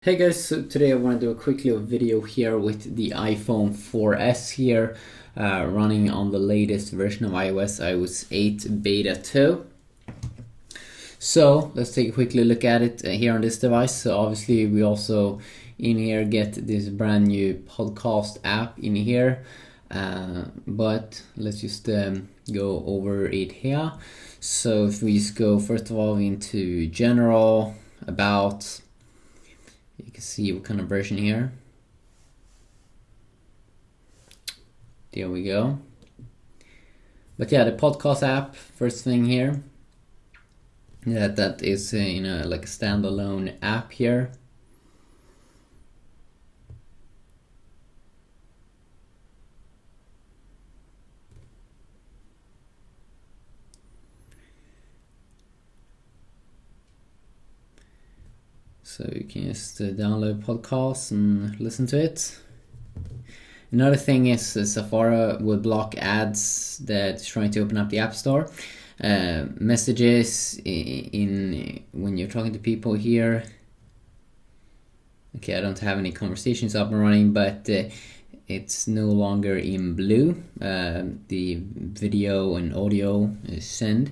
Hey guys, so today I want to do a quick little video here with the iPhone 4S here, running on the latest version of iOS 8 Beta 2. So let's take a quick look at it here on this device. So obviously we also in here get this brand new podcast app in here, but let's just go over it here. So if we just go first of all into general, about, you can see what kind of version here. There we go. But yeah, the podcast app, first thing here. That is like a standalone app here. So you can just download podcasts and listen to it. Another thing is Safari will block ads that's trying to open up the App Store. Messages in when you're talking to people here. Okay, I don't have any conversations up and running, but it's no longer in blue. The video and audio is sent.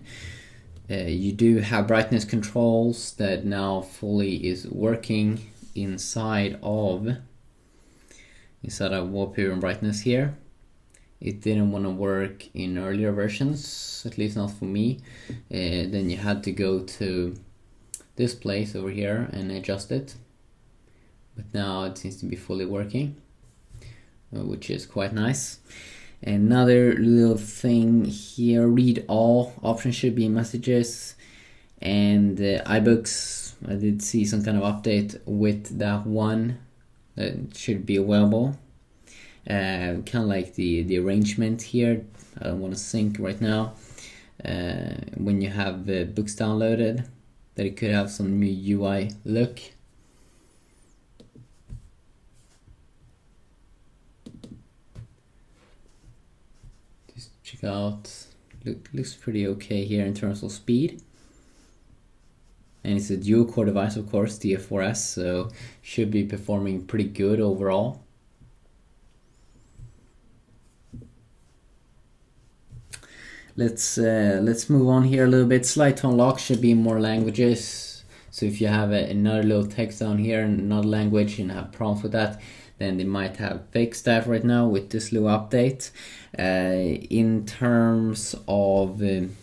You do have brightness controls that now fully is working inside of wallpaper and brightness here. It didn't want to work in earlier versions, at least not for me. Then you had to go to this place over here and adjust it. But now it seems to be fully working, which is quite nice. Another little thing here, read all option should be messages, and iBooks. I did see some kind of update with that one. That should be available. Kind of like the arrangement here. I don't want to sync right now. When you have books downloaded, that it could have some new UI look. Check out, looks pretty okay here in terms of speed. And it's a dual core device, of course, the 4S, so should be performing pretty good overall. Let's move on here a little bit. Slide to unlock should be more languages. So if you have another little text down here in another language and have problems with that, then they might have fixed that right now with this little update. In terms of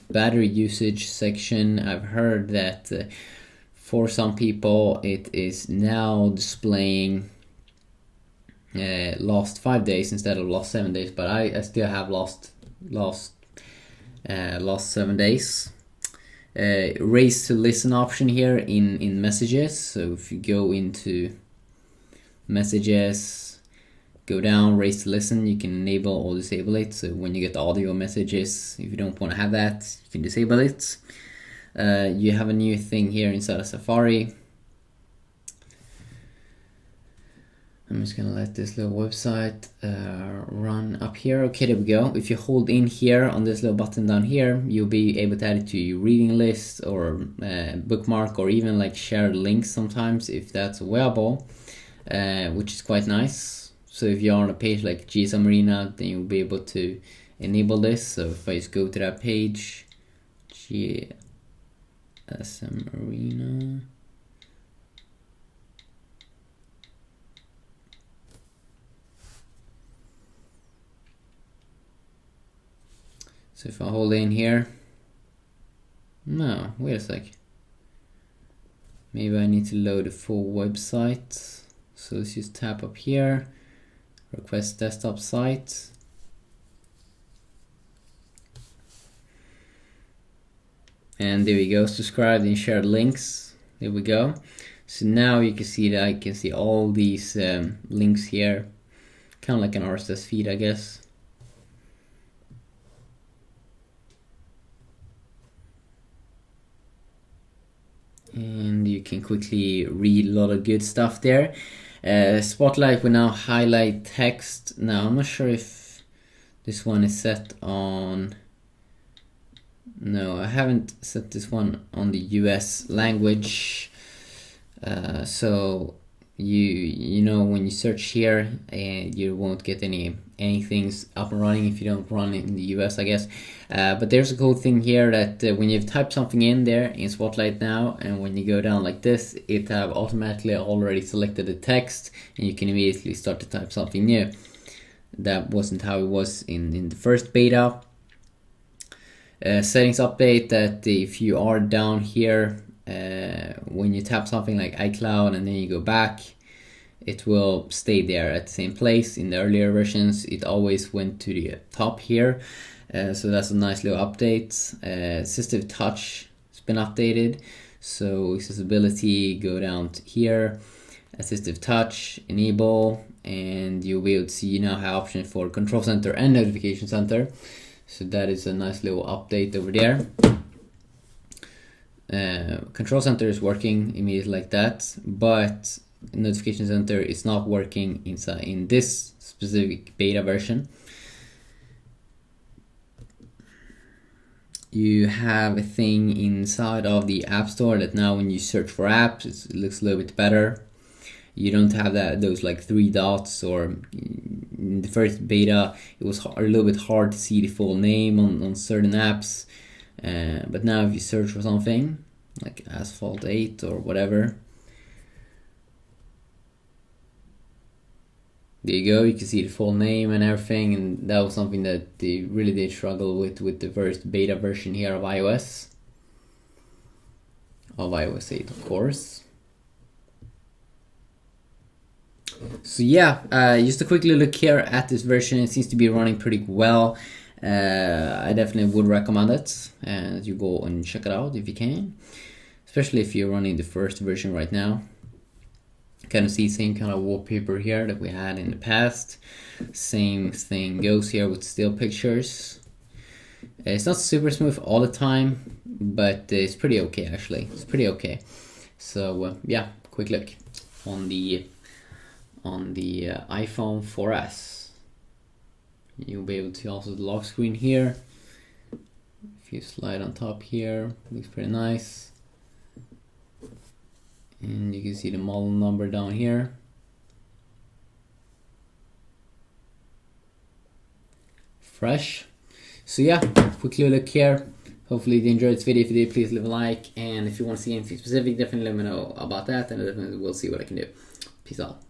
battery usage section, I've heard that for some people it is now displaying lost 5 days instead of lost 7 days, but I still have lost 7 days. Raise to listen option here in messages. So if you go into messages, go down, raise to listen, you can enable or disable it. So when you get the audio messages, if you don't want to have that, you can disable it. You have a new thing here inside of Safari. I'm just gonna let this little website run up here. Okay, there we go. If you hold in here on this little button down here, you'll be able to add it to your reading list or bookmark, or even like share links sometimes if that's available, which is quite nice. So if you're on a page like GSM Arena, then you'll be able to enable this. So if I just go to that page, GSM Arena. So if I hold in here, no, wait a sec. Maybe I need to load a full website. So let's just tap up here, request desktop site. And there we go, subscribed and shared links. There we go. So now you can see that I can see all these links here, kind of like an RSS feed, I guess. And you can quickly read a lot of good stuff there. Spotlight will now highlight text. Now I'm not sure if this one is set on. No, I haven't set this one on the US language. So you know, when you search here, you won't get anything's up and running if you don't run it in the US, I guess. But there's a cool thing here that when you've typed something in there in Spotlight now, and when you go down like this, it have automatically already selected the text, and you can immediately start to type something new. That wasn't how it was in the first beta. Settings update, that if you are down here, when you tap something like iCloud and then you go back, it will stay there at the same place. In the earlier versions, it always went to the top here. So that's a nice little update. Assistive Touch has been updated. So accessibility, go down to here, Assistive Touch, enable, and you'll be able to see you now have option for Control Center and Notification Center. So that is a nice little update over there. Control Center is working immediately like that, but Notification Center is not working in this specific beta version. You have a thing inside of the App Store that now when you search for apps, it looks a little bit better. You don't have those like 3 dots, or in the first beta it was a little bit hard to see the full name on certain apps. But now if you search for something like Asphalt 8 or whatever, there you go, you can see the full name and everything, and that was something that they really did struggle with the first beta version here of iOS 8, of course. So yeah, just a quick little look here at this version. It seems to be running pretty well. I definitely would recommend it, and you go and check it out if you can, especially if you're running the first version right now. Kind of see same kind of wallpaper here that we had in the past. Same thing goes here with still pictures. It's not super smooth all the time, but it's pretty okay actually. It's pretty okay. So yeah, quick look on the iPhone 4S. You'll be able to also the lock screen here. If you slide on top here, looks pretty nice. And you can see the model number down here. Fresh. So yeah, quickly look here. Hopefully you enjoyed this video. If you did, please leave a like. And if you want to see anything specific, definitely let me know about that, and I definitely will see what I can do. Peace out.